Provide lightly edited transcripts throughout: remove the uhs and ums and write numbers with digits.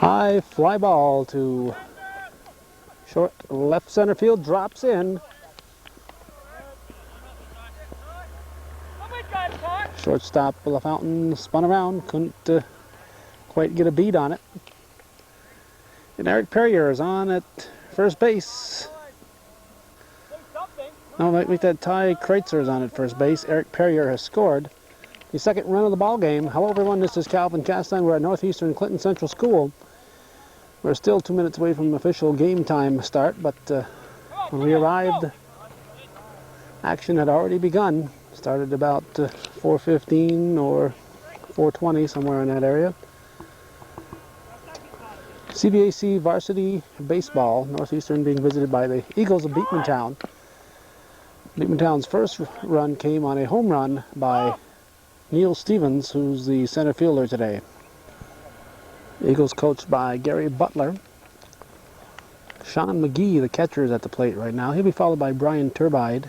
High fly ball to short left center field, drops in. Shortstop LaFountain spun around, couldn't quite get a beat on it. And Eric Perrier is on at first base. No, might make that Ty Kreitzer is on at first base. Eric Perrier has scored the second run of the ball game. Hello everyone, this is Calvin Castine. We're at Northeastern Clinton Central School. We're still 2 minutes away from official game time start, but when we arrived, action had already begun. Started about 4:15 or 4:20, somewhere in that area. CVAC varsity baseball, Northeastern being visited by the Eagles of Beekmantown. Beekmantown's first run came on a home run by Neil Stevens, who's the center fielder today. The Eagles coached by Gary Butler. Sean McGee, the catcher, is at the plate right now. He'll be followed by Brian Turbide,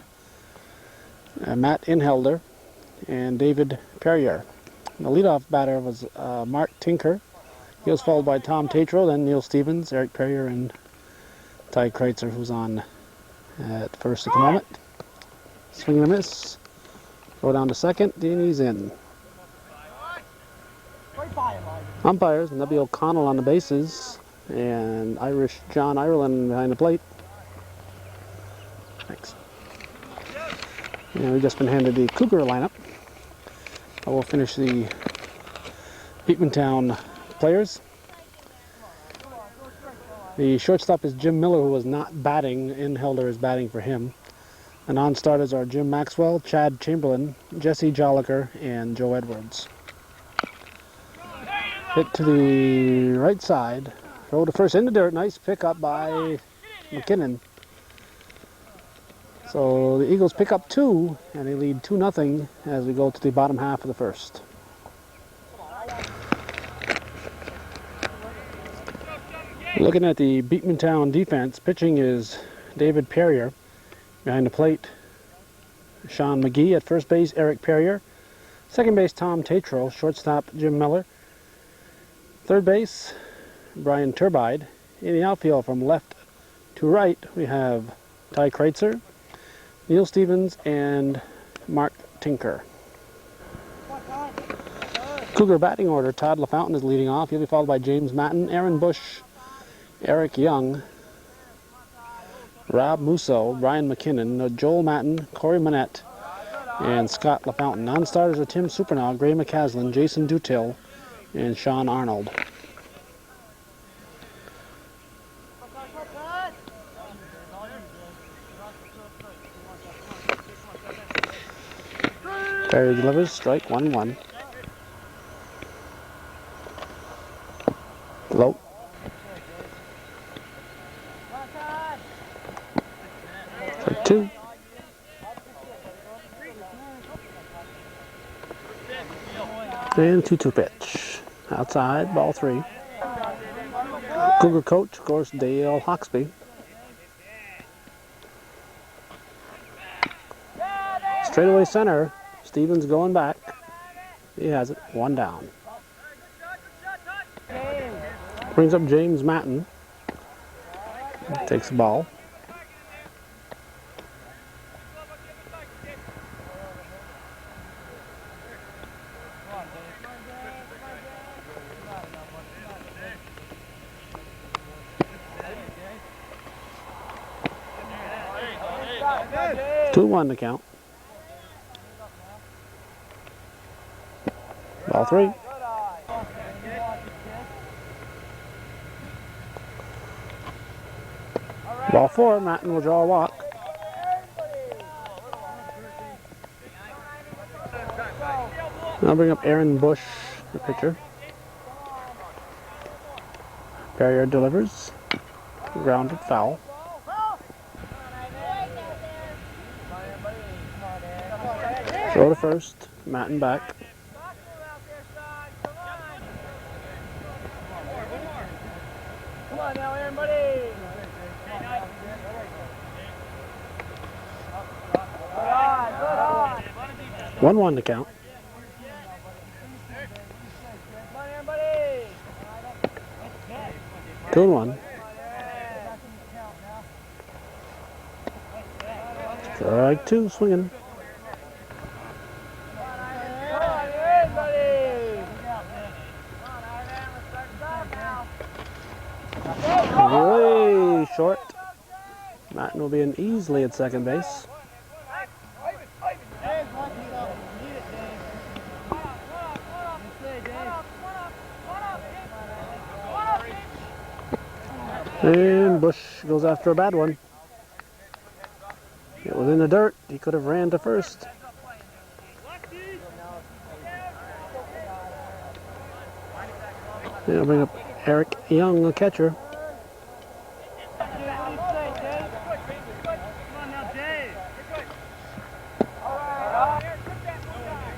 Matt Inhelder, and David Perrier. The leadoff batter was Mark Tinker. He was followed by Tom Tatro, then Neil Stevens, Eric Perrier, and Ty Kreitzer, who's on at first at the moment. Swing and a miss. Throw down to second, and he's in. Umpires, W. O'Connell on the bases, and Irish John Ireland behind the plate. Thanks. And we've just been handed the Cougar lineup. I will finish the Beekmantown players. The shortstop is Jim Miller, who was not batting. Inhelder is batting for him. The non-starters are Jim Maxwell, Chad Chamberlain, Jesse Jolliker, and Joe Edwards. Hit to the right side. Throw to first in the dirt. Nice pickup by McKinnon. So the Eagles pick up 2, and they lead 2-0 as we go to the bottom half of the first. Looking at the Beekmantown defense, pitching is David Perrier. Behind the plate, Sean McGee. At first base, Eric Perrier. Second base, Tom Tatro. Shortstop, Jim Miller. Third base, Brian Turbide. In the outfield from left to right, we have Ty Kreitzer, Neil Stevens, and Mark Tinker. Cougar batting order, Todd LaFountain is leading off. He'll be followed by James Matten, Aaron Bush, Eric Young, Rob Musso, Brian McKinnon, Joel Matten, Corey Manette, and Scott LaFountain. Non-starters are Tim Supernaw, Gray McCaslin, Jason Dutill, and Sean Arnold. Perry delivers, strike 1-1. Low. For 2. And 2-2 pitch. Outside, ball 3. Cougar coach, of course, Dale Hawksby. Straightaway center. Stevens going back. He has it. 1 down. Brings up James Matten. Takes the ball. Good. 2-1 to count. Ball 3. Ball 4, Matten will draw a walk. I'll bring up Aaron Bush, the pitcher. Perrier delivers. Grounded foul. Throw to first, Matten back. Come on now, Aaron, buddy. 1-1 to count. 2-1. Strike 2, swinging. Way short. Martin will be in easily at second base. And Bush goes after a bad one. It was in the dirt. He could have ran to first. They'll bring up Eric Young, the catcher.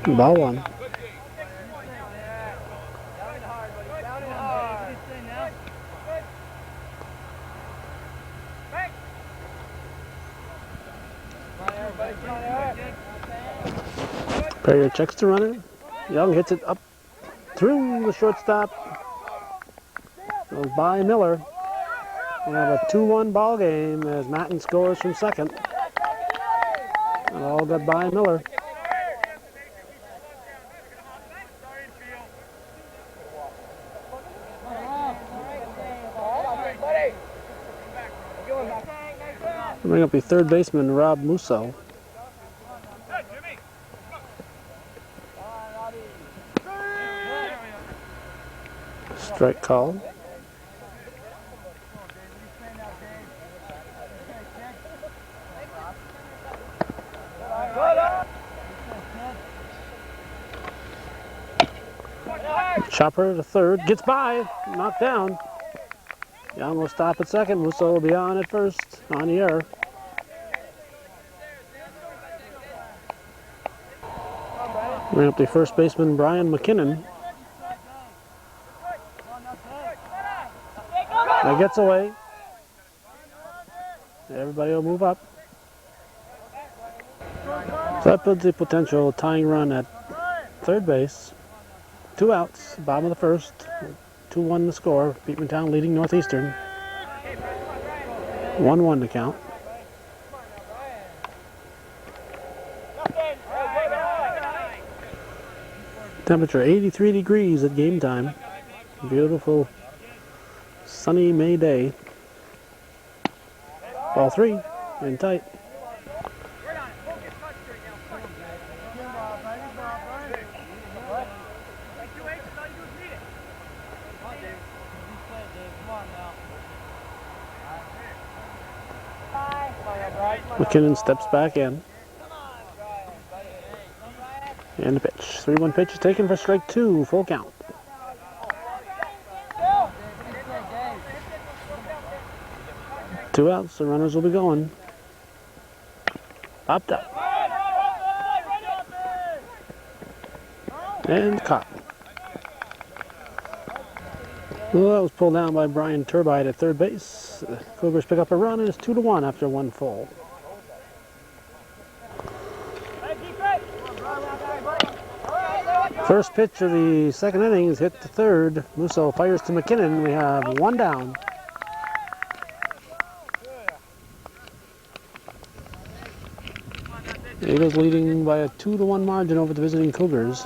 Ball one. Perrier checks the runner. Young hits it up through the shortstop. Goes by Miller. We have a 2-1 ball game as Matten scores from second. And all got by Miller. Bring up the third baseman, Rob Musso. Strike called. Chopper to third, gets by, knocked down. Young will stop at second. Musso will be on at first, on the air. Bring up the first baseman, Brian McKinnon. That gets away. Everybody will move up. So that puts the potential tying run at third base. 2 outs, bottom of the first. 2-1 the score. Beekmantown leading Northeastern. 1-1 to count. Temperature 83 degrees at game time. Beautiful sunny May day. Ball 3 in tight. McKinnon steps back in. And the pitch. 3-1 pitch is taken for strike 2, full count. Two outs, the runners will be going. Popped up. And caught. Well, that was pulled down by Brian Turbide at third base. The Cougars pick up a run and it's 2-1 after 1 full. First pitch of the second inning is hit to third. Musso fires to McKinnon. We have 1 down. The Eagles leading by a 2-1 margin over the visiting Cougars.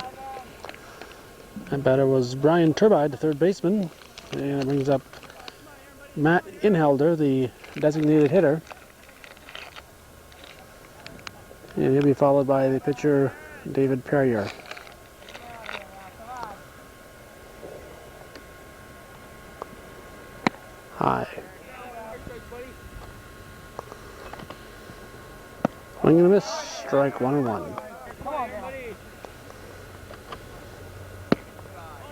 That batter was Brian Turbide, the third baseman. And it brings up Matt Inhelder, the designated hitter. And he'll be followed by the pitcher, David Perrier. High. Swing and a miss, strike 1-1.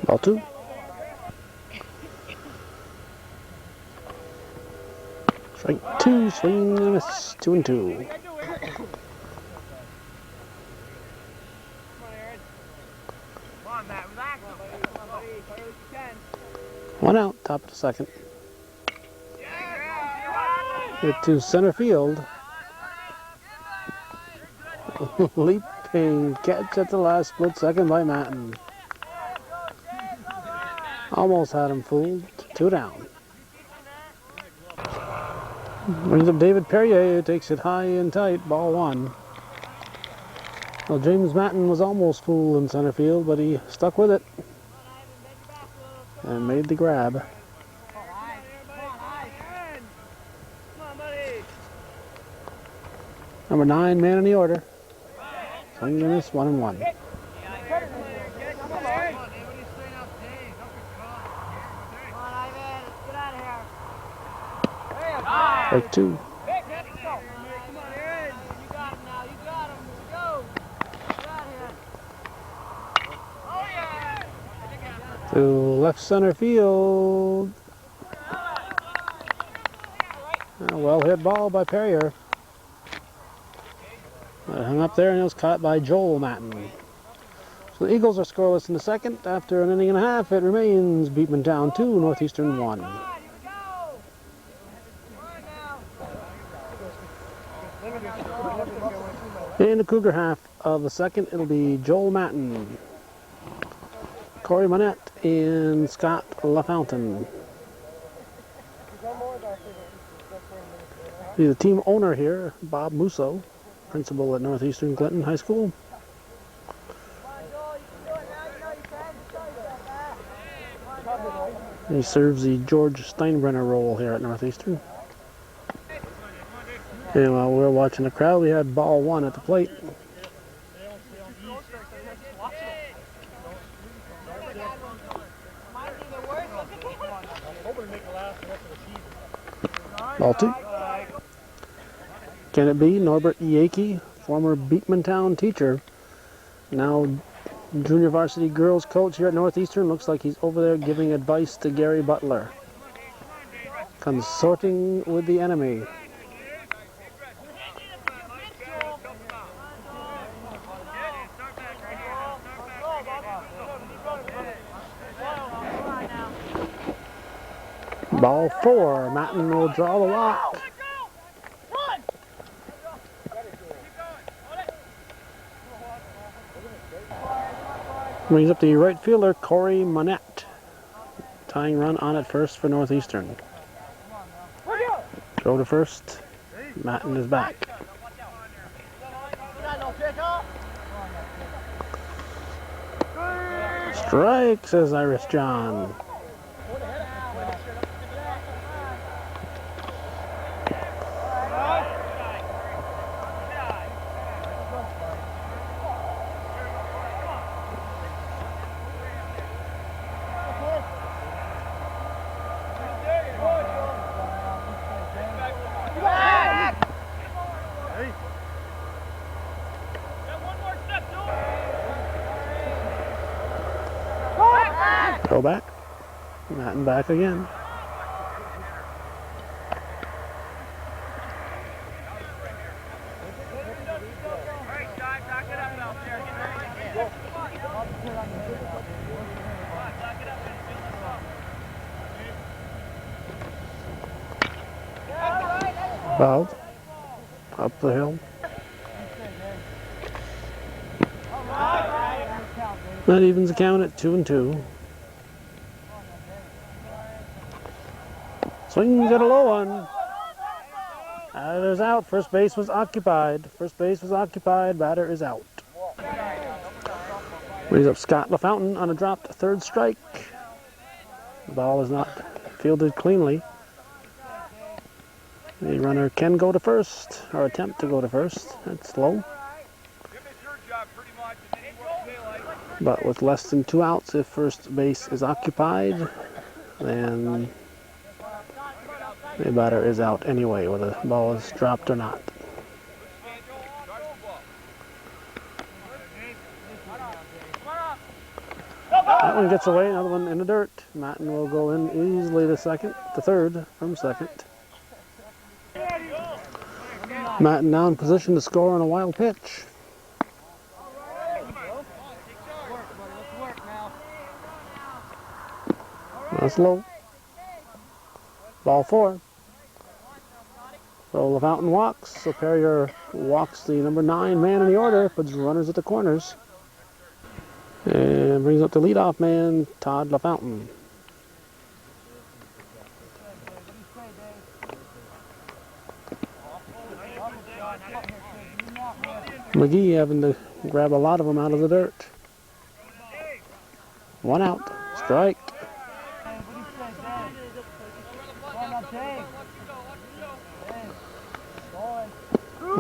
Ball 2. Strike 2, swing and a miss, 2-2. One out, top of the second. Hit to center field. Leaping catch at the last split second by Matten. Almost had him fooled. 2 down. Brings up David Perrier, takes it high and tight, ball one. Well, James Matton was almost full in center field, but he stuck with it and made the grab. Number 9, man in the order. Swing and miss, 1-1. Break 2. To left center field. A well hit ball by Perrier. Hung up there and it was caught by Joel Matton. So the Eagles are scoreless in the second. After an inning and a half, it remains Beekmantown 2, Northeastern 1. In the Cougar half of the second, it'll be Joel Matton, Corey Monette, and Scott LaFountain. The team owner here, Bob Musso, principal at Northeastern Clinton High School. He serves the George Steinbrenner role here at Northeastern. And while we were watching the crowd, we had ball one at the plate. Ball two. Can it be Norbert Iake, former Beekmantown teacher, now junior varsity girls coach here at Northeastern? Looks like he's over there giving advice to Gary Butler. Consorting with the enemy. Ball four. Matton will draw the walk. Brings up the right fielder, Corey Monette. Tying run on at first for Northeastern. Go to first. Matton is back. Strike, says Irish John. Go back. Matton back again. Fouled. Up the hill. That evens the count at 2-2. Swings at a low one. Batter is out. First base was occupied. First base was occupied. Batter is out. Brings up Scott LaFountain on a dropped third strike. The ball is not fielded cleanly. The runner can go to first, or attempt to go to first. That's low. But with less than 2 outs, if first base is occupied, then the batter is out anyway, whether the ball is dropped or not. That one gets away, another one in the dirt. Matton will go in easily to third from second. Matton now in position to score on a wild pitch. That's low. Ball four. So LaFountain walks. So Perrier walks the number 9 man in the order, puts runners at the corners. And brings up the leadoff man, Todd LaFountain. McGee having to grab a lot of them out of the dirt. 1 out. Strike.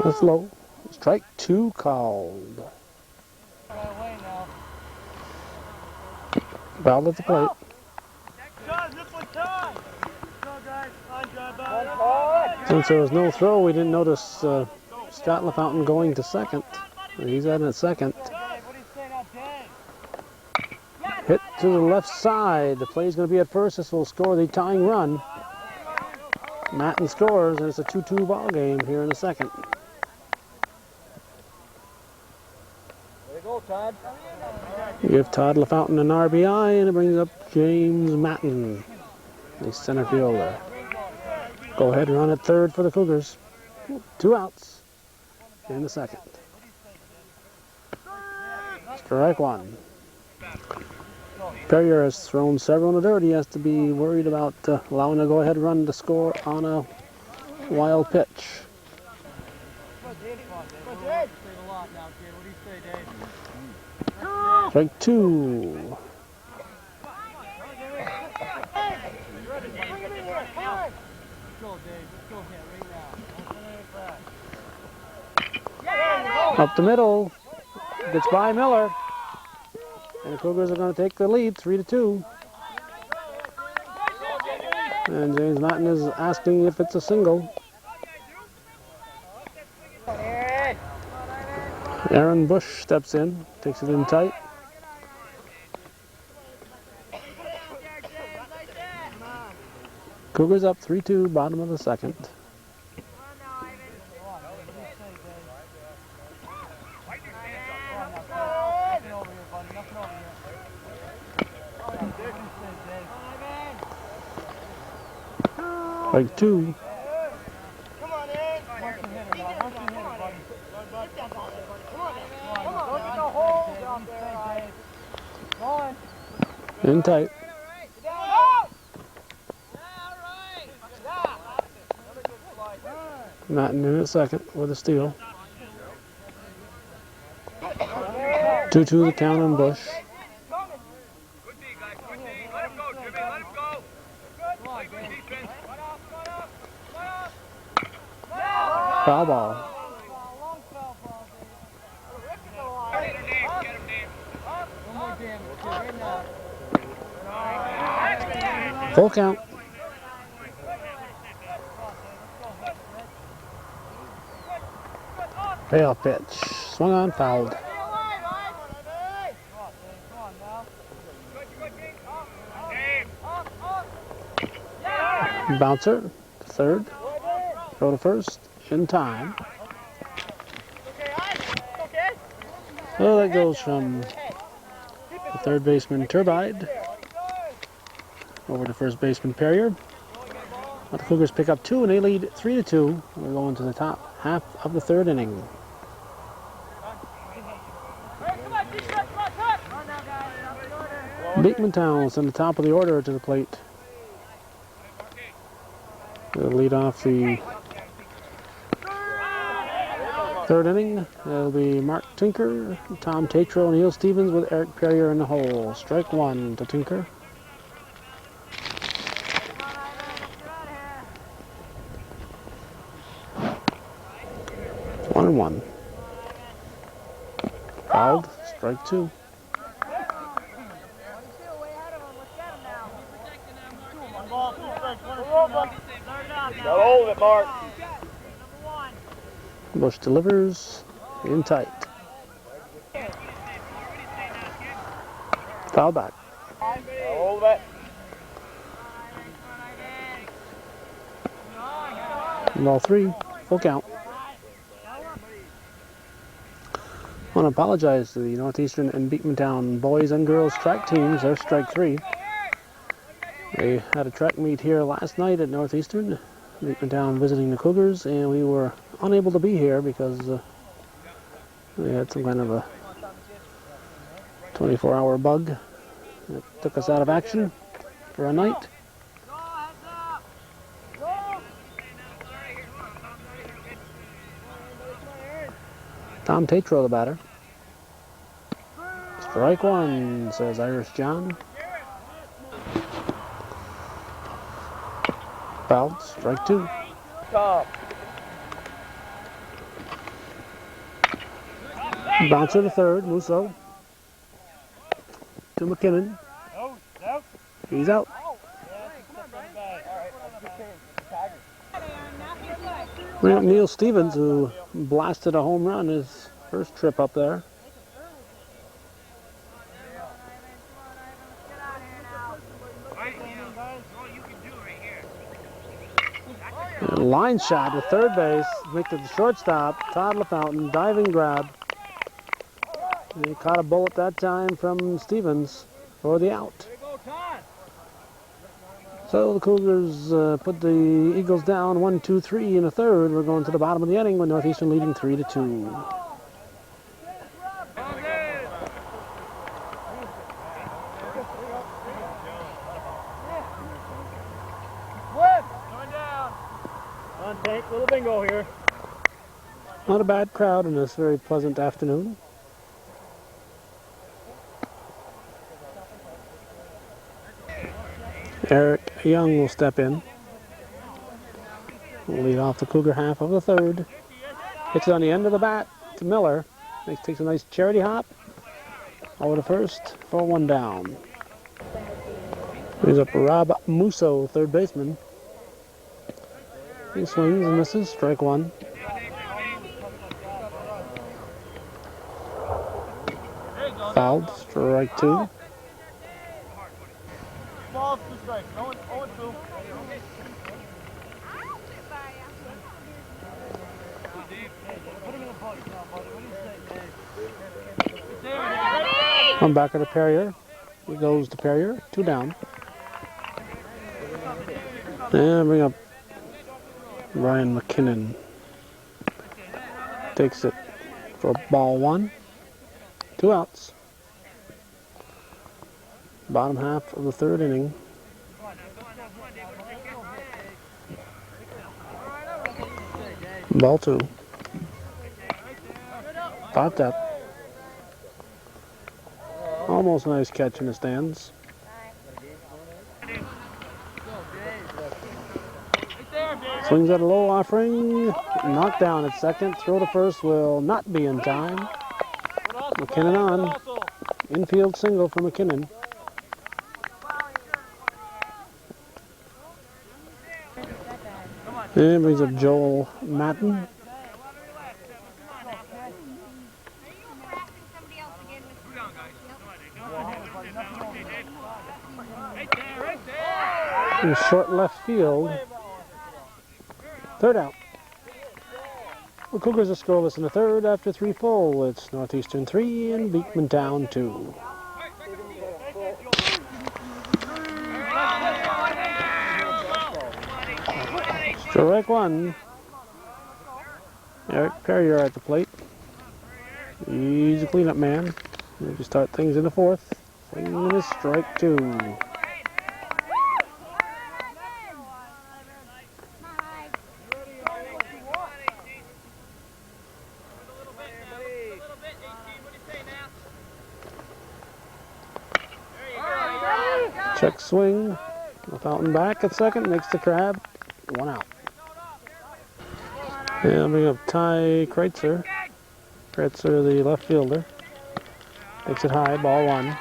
That's low. Strike 2 called. Foul at the plate. Since there was no throw, we didn't notice Scott LaFountain going to second. He's at it second. Hit to the left side. The play's going to be at first. This will score the tying run. Matten scores, and it's a 2-2 ball game here in the second. Todd. Give Todd LaFountain an RBI, and it brings up James Matten, the center fielder. Go ahead and run at third for the Cougars. 2 outs in the second. Strike 1. Perrier has thrown several in the dirt. He has to be worried about allowing a go-ahead run to score on a wild pitch. Strike 2. Up the middle. Gets by Miller. And the Cougars are going to take the lead, 3-2. And James Matten is asking if it's a single. Aaron Bush steps in, takes it in tight. Cougars up 3-2, bottom of the second. Strike 2. In tight. Matten in at second with a steal. 2-2 the count on Bush. Foul ball. Full count. Payoff pitch. Swung on, fouled. Bouncer, third. Throw to first, in time. So that goes from the third baseman Turbide over to first baseman Perrier. But the Cougars pick up 2 and they lead 3-2. We're going to the top half of the third inning. Beekmantown in the top of the order to the plate. They'll lead off the third inning. It'll be Mark Tinker, Tom Tatro, Neil Stevens with Eric Perrier in the hole. Strike 1 to Tinker. One and one. Fouled. Strike 2. Don't hold it, Mark. Bush delivers in tight. Foul back. Hold it. Ball 3, full count. I want to apologize to the Northeastern and Beekmantown boys and girls track teams. They're strike 3. They had a track meet here last night at Northeastern. Beekmantown visiting the Cougars, and we were unable to be here because we had some kind of a 24-hour bug that took us out of action for a night. Tom Tatro, the batter. Strike one, says Irish John. Fouled. Strike two. Tom. Bouncer to third. Musso. To McKinnon. He's out. Bring up Neil Stevens, who blasted a home run his first trip up there. And a line shot to third base, make it the shortstop, Todd LaFountain, diving grab. And he caught a bullet that time from Stevens for the out. So the Cougars put the Eagles down 1-2-3 in the third. We're going to the bottom of the inning with Northeastern leading 3-2. Little bingo here. Not a bad crowd in this very pleasant afternoon. Eric Young will step in. We'll lead off the Cougar half of the third. Hits it on the end of the bat to Miller. Takes a nice charity hop over to first for one down. Brings up Rob Musso, third baseman. He swings and misses. Strike one. Fouled. Strike two. Balls, 2 strikes. 0-2. One back to Perrier. He goes to Perrier. 2 down. And bring up Ryan McKinnon. Takes it for ball 1. 2 outs. Bottom half of the third inning. Ball 2. 5 up. Almost a nice catch in the stands. Swings at a low offering. Knocked down at second. Throw to first will not be in time. McKinnon on. Infield single for McKinnon. And brings up Joel Matten. In short left field. Third out. The Cougars are scoreless in the third after 3 full. It's Northeastern 3 and Beekmantown 2. Strike one. Eric Perrier at the plate. He's a cleanup man. Maybe start things in the fourth. Swing and a strike 2. Check swing. Fountain back at second. Makes the grab. 1 out. And bring up Ty Kreitzer. Kreitzer, the left fielder. Takes it high. Ball 1.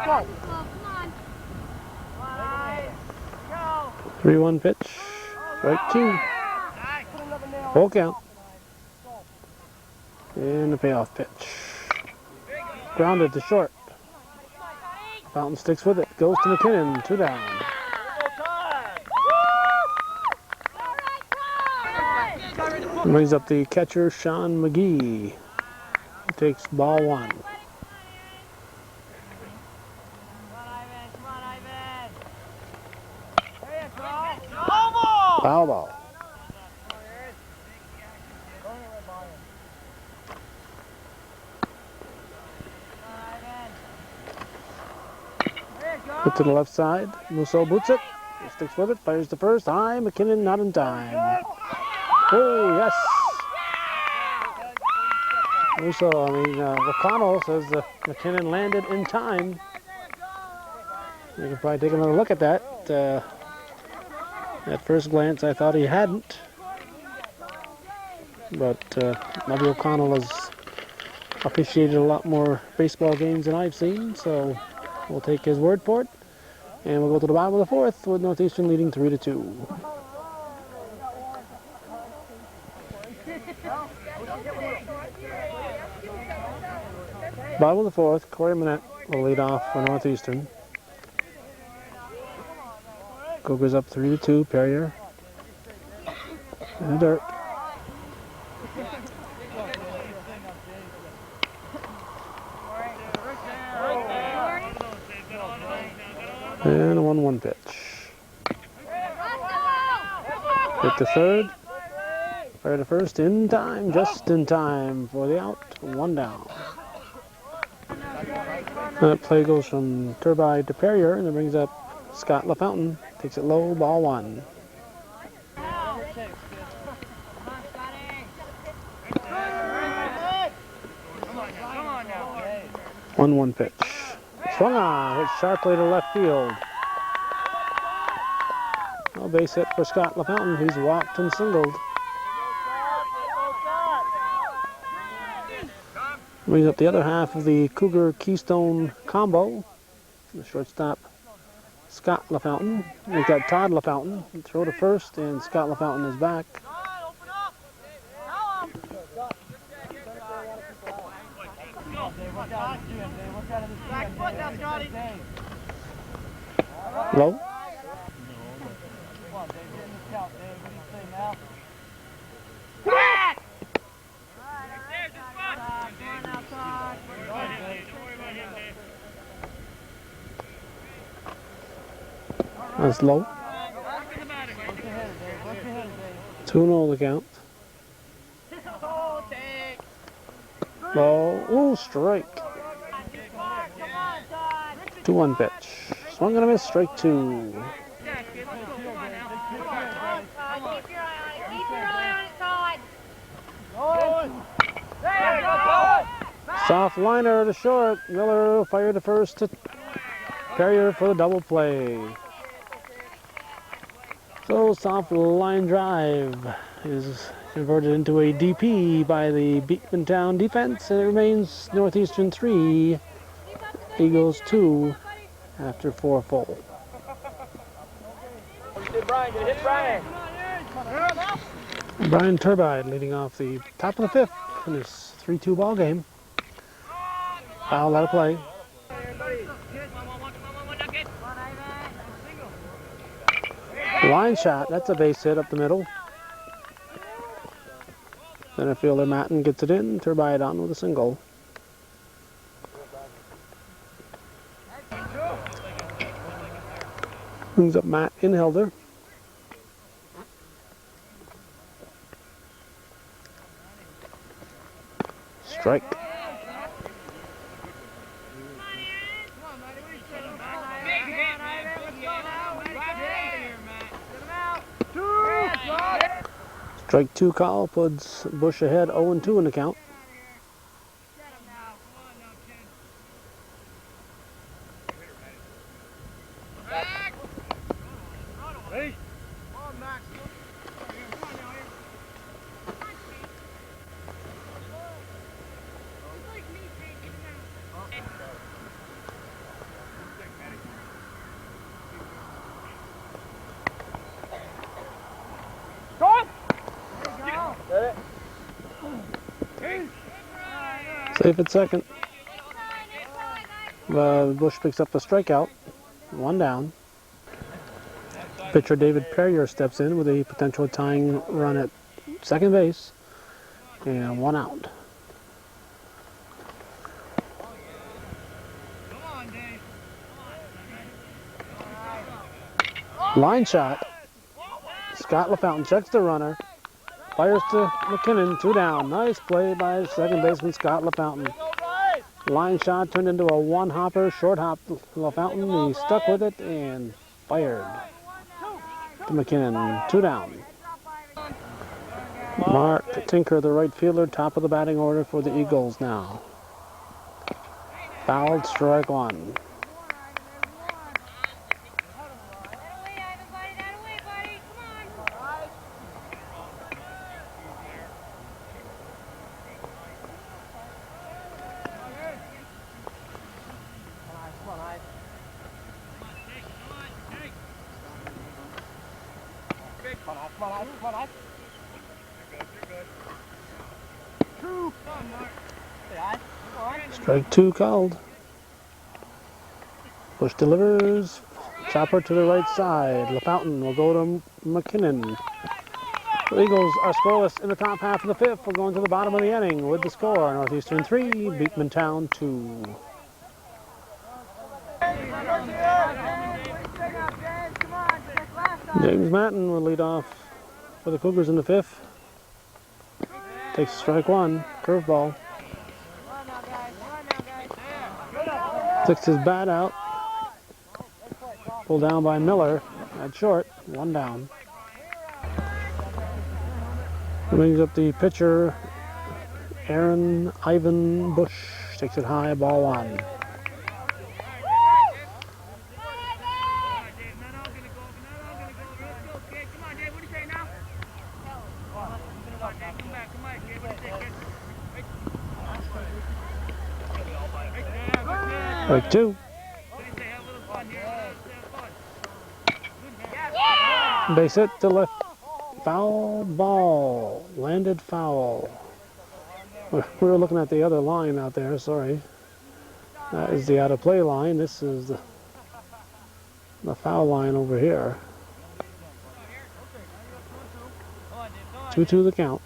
Come on. 3-1 pitch. Strike 2. Full count. And the payoff pitch. Grounded to short. Fountain sticks with it. Goes to McKinnon. 2 down. Brings up the catcher, Sean McGee. He takes ball 1. Foul ball. Put to the left side. Musso boots it. He sticks with it. Fires the first. High. McKinnon not in time. Oh, yes. Musso, O'Connell says McKinnon landed in time. You can probably take another look at that. At first glance, I thought he hadn't. But maybe O'Connell has officiated a lot more baseball games than I've seen, so we'll take his word for it. And we'll go to the bottom of the fourth with Northeastern leading 3-2. Bottom of the fourth, Corey Manette will lead off for Northeastern. Cougars up 3-2, Perrier in the dirt. And a 1-1 pitch. Hit the third. Fire to first in time, just in time for the out. 1 down. That play goes from Turbide to Perrier, and it brings up Scott LaFountain. Takes it low, ball 1. 1-1 pitch. Swung on, hit sharply to left field. No base hit for Scott LaFountain. He's walked and singled. Brings up the other half of the Cougar Keystone combo. The shortstop, Scott LaFountain. We've got Todd LaFountain. Throw to first, and Scott LaFountain is back. Low. That's low. 2-0 the count. Low. Ooh, strike. 2-1 pitch. Swung and a miss, strike 2. Soft liner to short. Miller fired to first to Perrier for the double play. So soft line drive is converted into a DP by the Beekmantown defense, and it remains Northeastern 3, Eagles 2 after 4 full. Brian Turbide leading off the top of the fifth in this 3-2 ball game. Foul out of play. Line shot, that's a base hit up the middle. Center fielder Matten gets it in, Turbide on with a single. Brings up Matt Inhelder. Strike. Strike 2 call puts Bush ahead 0-2 in the count. Safe at second. Bush picks up a strikeout. 1 down. Pitcher David Perrier steps in with a potential tying run at second base. And 1 out. Line shot. Scott LaFountain checks the runner. Fires to McKinnon, 2 down. Nice play by second baseman Scott LaFountain. Line shot turned into a one-hopper, short hop LaFountain. He stuck with it and fired to McKinnon, 2 down. Mark Tinker, the right fielder, top of the batting order for the Eagles now. Fouled, strike 1. Strike 2 called. Bush delivers. Chopper to the right side. LaFountain will go to McKinnon. The Eagles are scoreless in the top half of the 5th. We're going to the bottom of the inning with the score. Northeastern 3, Beekmantown 2. James Matton will lead off for the Cougars in the 5th. Takes strike 1, curveball. Sticks his bat out. Pulled down by Miller at short, 1 down. Brings up the pitcher, Ivan Bush. Takes it high, ball 1. Strike 2. Base hit to left. Foul ball. Landed foul. We were looking at the other line out there, sorry. That is the out of play line. This is the foul line over here. 2-2 the count.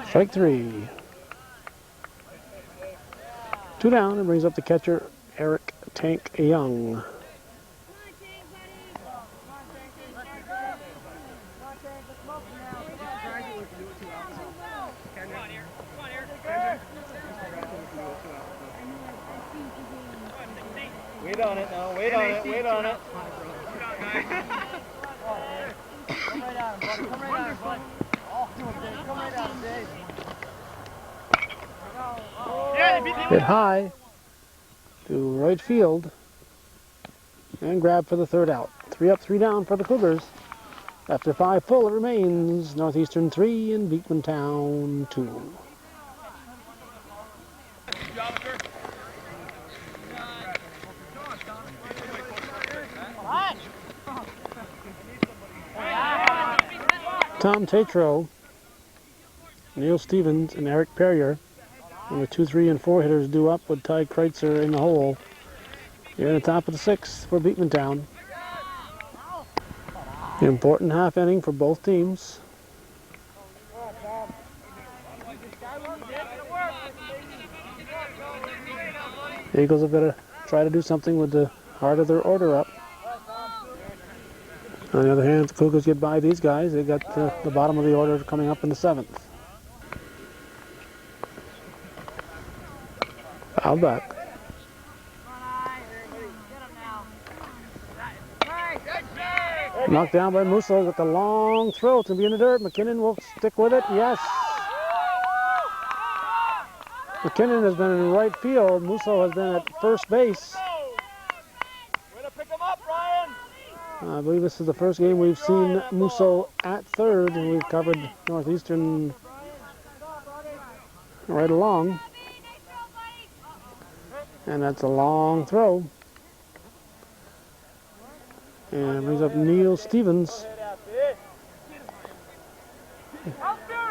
Strike 3. 2 down and brings up the catcher, Eric Tank Young. Wait on it now, wait on it, wait on it. Come right on, buddy, come right on, buddy. Come right on, Dave. Hit high to right field and grab for the 3rd out. 3 up, 3 down for the Cougars. After 5 full, it remains Northeastern 3 and Beekmantown 2. Tom Tatro, Neil Stevens, and Eric Perrier. And the 2, 3, and 4 hitters due up with Ty Kreitzer in the hole. Here in the top of the 6th for Beekmantown. Important half inning for both teams. The Eagles have got to try to do something with the heart of their order up. On the other hand, if the Cougars get by these guys, they got the bottom of the order coming up in the 7th. Foul back. Knocked down by Musso with the long throw to be in the dirt. McKinnon will stick with it. Yes. McKinnon has been in right field. Musso has been at first base. Way to pick him up, Ryan. I believe this is the first game we've seen Musso at 3rd, and we've covered Northeastern right along. And that's a long throw. And brings up Neil Stevens.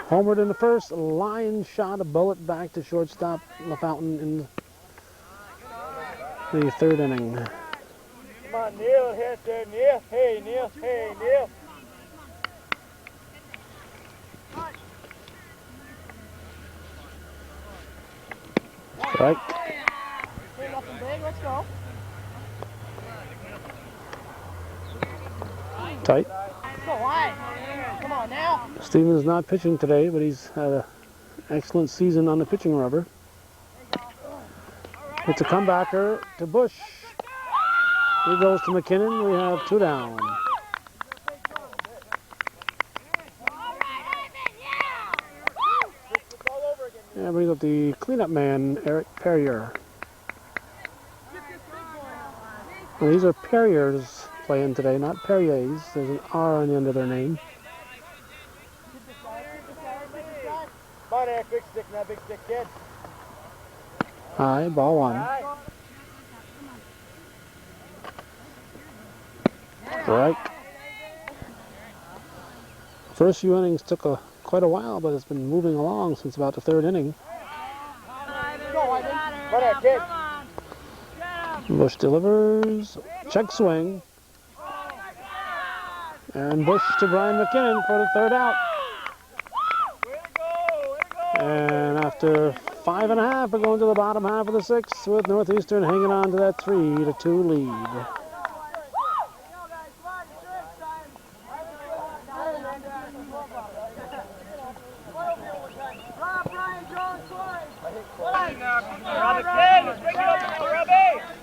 Homered in the 1st, line shot, a bullet back to shortstop LaFountain in the 3rd inning. Come on, Neil, hit there, Neil. Hey, Neil, hey, Neil. Strike. Hey, nothing big. Let's go. Tight. Let's go wide. Come on now. Stevens not pitching today, but he's had an excellent season on the pitching rubber. It's a comebacker to Bush. He goes to McKinnon. We have 2 down. And brings up the cleanup man, Eric Perrier. Well, these are Perriers playing today, not Perriers. There's an R on the end of their name. Come on, Eric. Big stick now. Big stick, kid. High, ball 1. Strike. First few innings took quite a while, but it's been moving along since about the 3rd inning. Bush delivers. Check swing. And Bush to Brian McKinnon for the 3rd out. And after 5.5, we're going to the bottom half of the 6th with Northeastern hanging on to that 3-2 lead.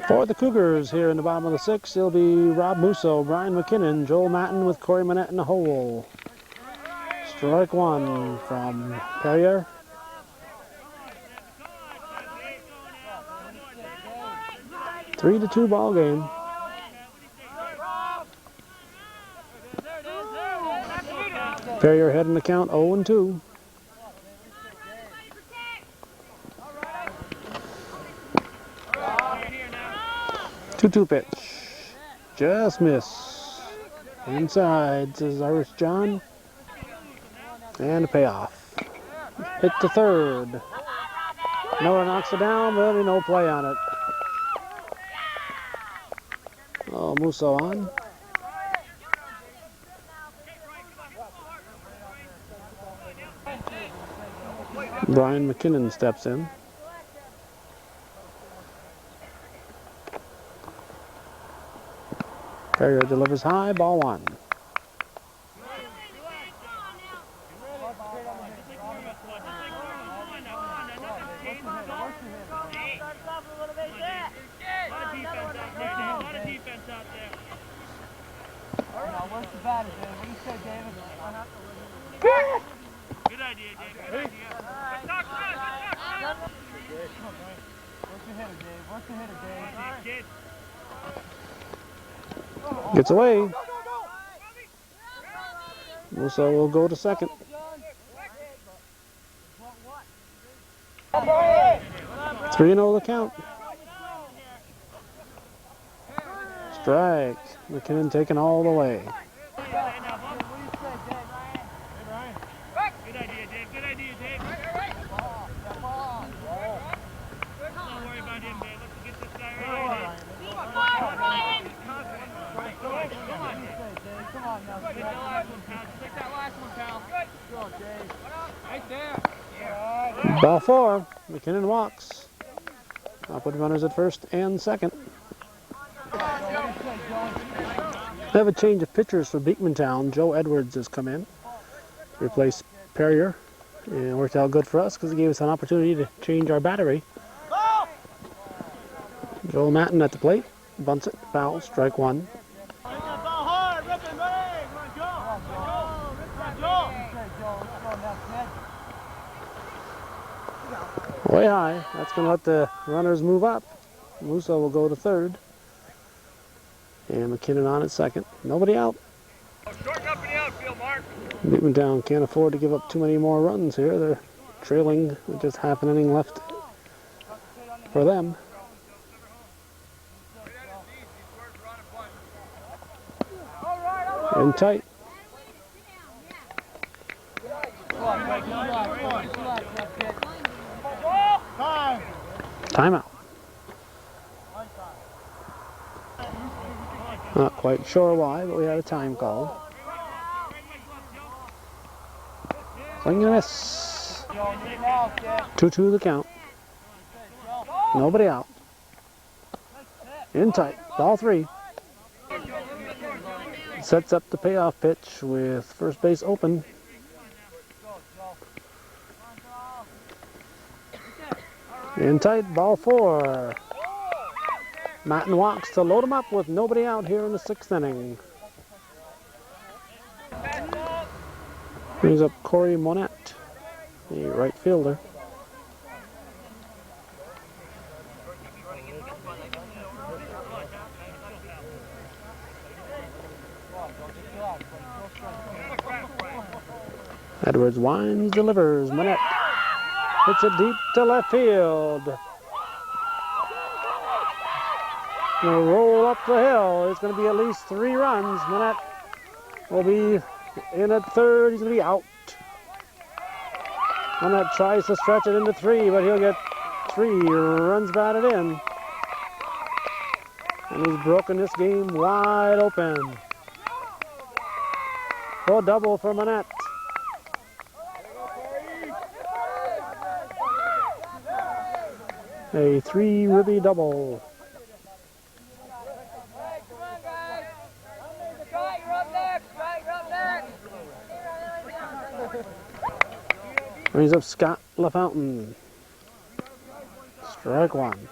For the Cougars here in the bottom of the 6th, it'll be Rob Musso, Brian McKinnon, Joel Matten with Corey Manette in the hole. Strike 1 from Perrier. Three to 2 ball game. Perrier heading the count 0-2. 2-2 pitch. Just miss. Inside, says Irish John. And a payoff. Hit to 3rd. Miller knocks it down, but there'll be no play on it. Oh, Musso on. Brian McKinnon steps in. Perrier delivers high, ball 1. Good idea, Dave. Good idea. What's the hitter, Dave? What's the hitter, Dave? Gets away. Musso will go to 2nd. 3-0 the count. Strike. McKinnon taken all the way. Good idea, Dave. Good idea, Dave. Don't worry about him, Dave. Let's get this guy right. Come on now. Take that last one, pal. Take that last one, pal. Go, Dave. Right there. Ball 4. McKinnon walks. I'll put runners at 1st and 2nd. They have a change of pitchers for Beekmantown. Joe Edwards has come in to replace Perrier. And it worked out good for us because it gave us an opportunity to change our battery. Joel Matten at the plate. Bunts it. Foul. Strike 1. Way high. That's going to let the runners move up. Musso will go to 3rd. And McKinnon on at 2nd. Nobody out. Shorten up in the outfield, Mark. Beekmantown can't afford to give up too many more runs here. They're trailing with just half an inning left for them. And tight. Timeout. Not quite sure why, but we had a time called. Swing and a miss. 2-2 the count. Nobody out. In tight. Ball 3. Sets up the payoff pitch with first base open. In tight. Ball 4. Matten walks to load him up with nobody out here in the 6th inning. Brings up Corey Monette, the right fielder. Edwards winds, delivers. Monette hits it deep to left field. Gonna roll up the hill. It's gonna be at least 3 runs. Monette will be in at third. He's gonna be out. Monette tries to stretch it into 3, but he'll get 3 runs batted in. And he's broken this game wide open. Full double for Monette. A 3-ribby double. Brings up Scott LaFountain. Strike 1.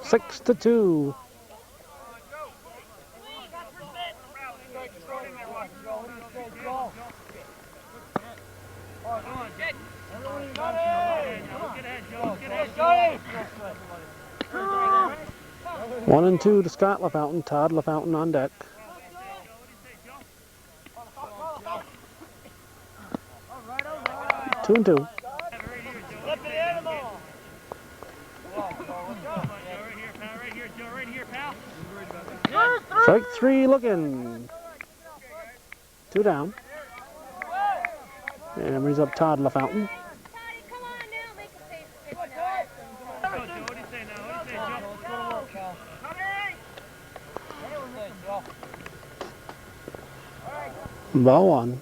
6-2. One and 2 to Scott LaFountain. Todd LaFountain on deck. Two and 2. Strike 3 looking. 2 down. And brings up Todd LaFountain. Ball 1.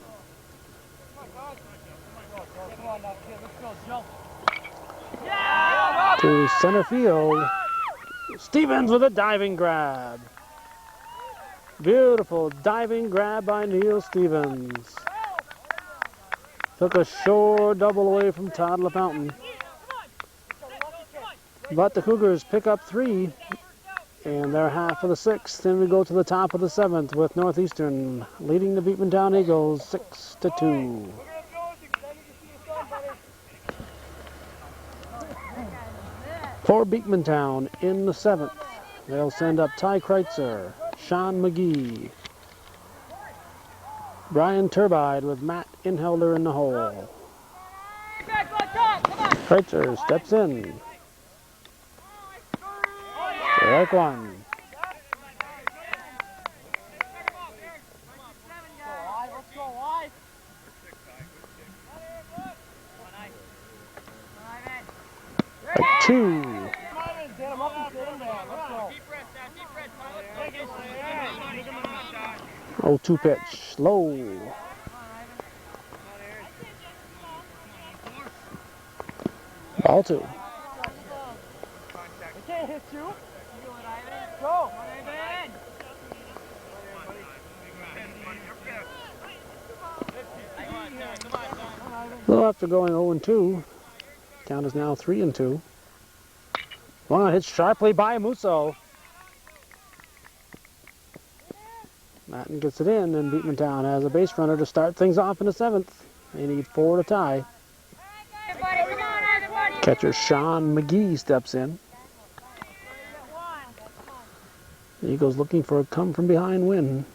To center field. Stevens with a diving grab. Beautiful diving grab by Neil Stevens. Took a short double away from Todd LaFountain. But the Cougars pick up 3 and they're half of the 6th. Then we go to the top of the 7th with Northeastern leading the Beekmantown Eagles 6-2. For Beekmantown in the 7th, they'll send up Ty Kreitzer, Sean McGee, Brian Turbide with Matt Inhelder in the hole. Kreitzer steps in. Strike 1. Strike 2. 0-2 pitch, low. Ball 2. Can't hit you. Go. A little after going 0-2. Count is now 3-2. One hit sharply by Musso. Matten gets it in, and Beekmantown has a base runner to start things off in the 7th. They need 4 to tie. Catcher Sean McGee steps in. The Eagles looking for a come-from-behind win.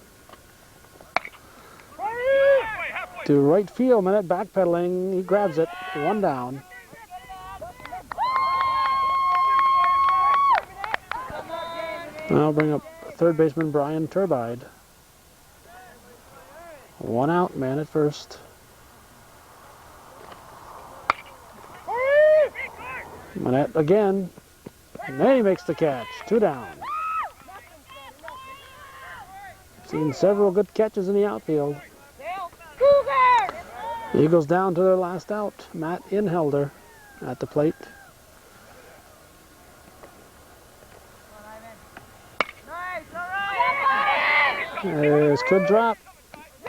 To right field, Monette backpedaling. He grabs it. 1 down. I'll bring up third baseman Brian Turbide. 1 out, man at first. Monette again. And then he makes the catch. 2 down. Seen several good catches in the outfield. Cougar! The Eagles down to their last out. Matt Inhelder. at the plate. There's good drop.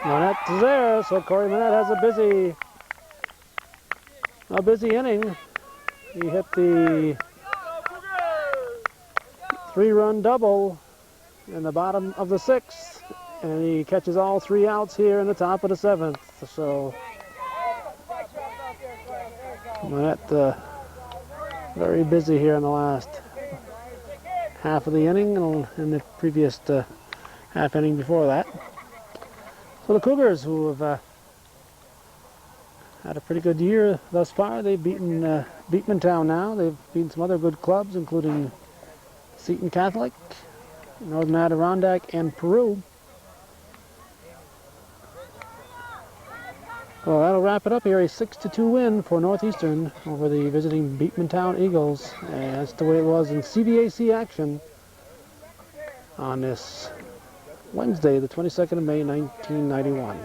Manette is there, so Corey Manette has a busy inning. He hit the 3-run double in the bottom of the 6th, and he catches all 3 outs here in the top of the 7th. So Manette very busy here in the last half of the inning and in the previous half inning before that. So the Cougars, who have had a pretty good year thus far, they've beaten Beekmantown now. They've beaten some other good clubs, including Seton Catholic, Northern Adirondack, and Peru. Well, that'll wrap it up here. A 6-2 win for Northeastern over the visiting Beekmantown Eagles. And that's the way it was in CBAC action on this Wednesday, the 22nd of May, 1991.